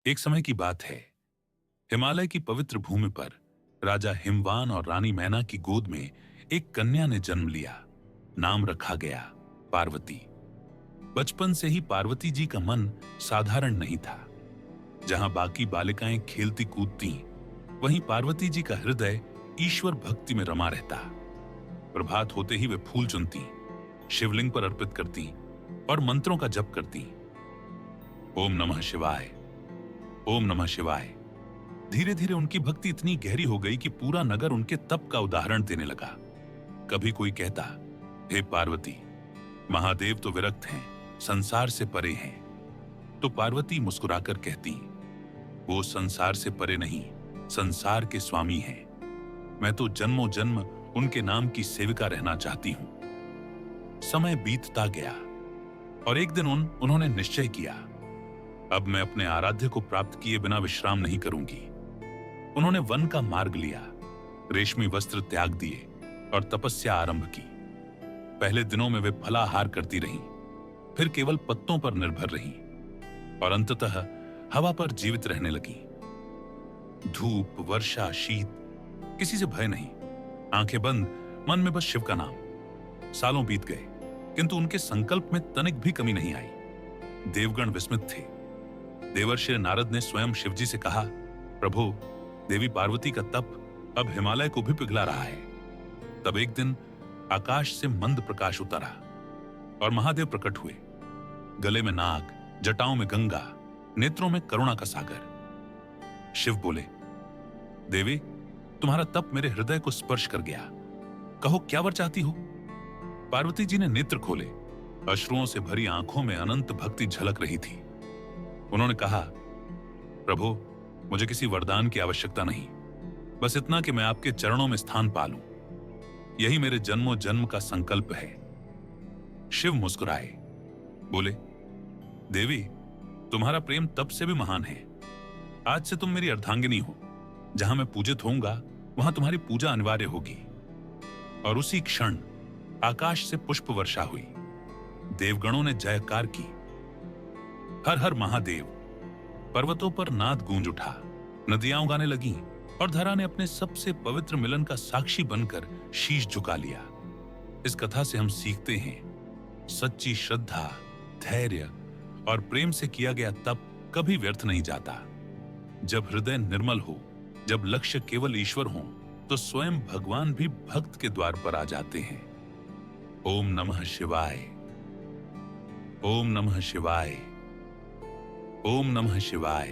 एक समय की बात है। हिमालय की पवित्र भूमि पर राजा हिमवान और रानी मैना की गोद में एक कन्या ने जन्म लिया। नाम रखा गया पार्वती। बचपन से ही पार्वती जी का मन साधारण नहीं था। जहां बाकी बालिकाएं खेलती कूदती, वहीं पार्वती जी का हृदय ईश्वर भक्ति में रमा रहता। प्रभात होते ही वे फूल चुनती, शिवलिंग पर अर्पित करती और मंत्रों का जप करती। ओम नमः शिवाय, ओम नमः शिवाय। धीरे धीरे उनकी भक्ति इतनी गहरी हो गई कि पूरा नगर उनके तप का उदाहरण देने लगा। कभी कोई कहता, हे पार्वती, महादेव तो विरक्त हैं, संसार से परे हैं। तो पार्वती मुस्कुराकर कहती, वो संसार से परे नहीं, संसार के स्वामी हैं। मैं तो जन्मों जन्म उनके नाम की सेविका रहना चाहती हूं। समय बीतता गया और एक दिन उन्होंने निश्चय किया, अब मैं अपने आराध्य को प्राप्त किए बिना विश्राम नहीं करूंगी। उन्होंने वन का मार्ग लिया, रेशमी वस्त्र त्याग दिए और तपस्या आरंभ की। पहले दिनों में वे फलाहार करती रहीं, फिर केवल पत्तों पर निर्भर रहीं और अंततः हवा पर जीवित रहने लगीं। धूप, वर्षा, शीत, किसी से भय नहीं, आंखें बंद, मन में बस शिव का नाम। सालों बीत गए, किंतु उनके संकल्प में तनिक भी कमी नहीं आई। देवगण विस्मित थे। देवर्षि नारद ने स्वयं शिवजी से कहा, प्रभु, देवी पार्वती का तप अब हिमालय को भी पिघला रहा है। तब एक दिन आकाश से मंद प्रकाश उतरा और महादेव प्रकट हुए। गले में नाग, जटाओं में गंगा, नेत्रों में करुणा का सागर। शिव बोले, देवी, तुम्हारा तप मेरे हृदय को स्पर्श कर गया। कहो, क्या वर चाहती हो? पार्वती जी ने नेत्र खोले। अश्रुओं से भरी आंखों में अनंत भक्ति झलक रही थी। उन्होंने कहा, प्रभु, मुझे किसी वरदान की आवश्यकता नहीं, बस इतना कि मैं आपके चरणों में स्थान पालूं। यही मेरे जन्मों जन्म का संकल्प है। शिव मुस्कुराए, बोले, देवी, तुम्हारा प्रेम तब से भी महान है। आज से तुम मेरी अर्धांगिनी हो। जहां मैं पूजित होऊंगा, वहां तुम्हारी पूजा अनिवार्य होगी। और उसी क्षण आकाश से पुष्प वर्षा हुई। देवगणों ने जयकार की, हर हर महादेव। पर्वतों पर नाद गूंज उठा, नदियां उगाने लगीं और धरा ने अपने सबसे पवित्र मिलन का साक्षी बनकर शीश झुका लिया। इस कथा से हम सीखते हैं, सच्ची श्रद्धा, धैर्य और प्रेम से किया गया तप कभी व्यर्थ नहीं जाता। जब हृदय निर्मल हो, जब लक्ष्य केवल ईश्वर हो, तो स्वयं भगवान भी भक्त के द्वार पर आ जाते हैं। ओम नमः शिवाय, ओम नमः शिवाय, ओम नमः शिवाय।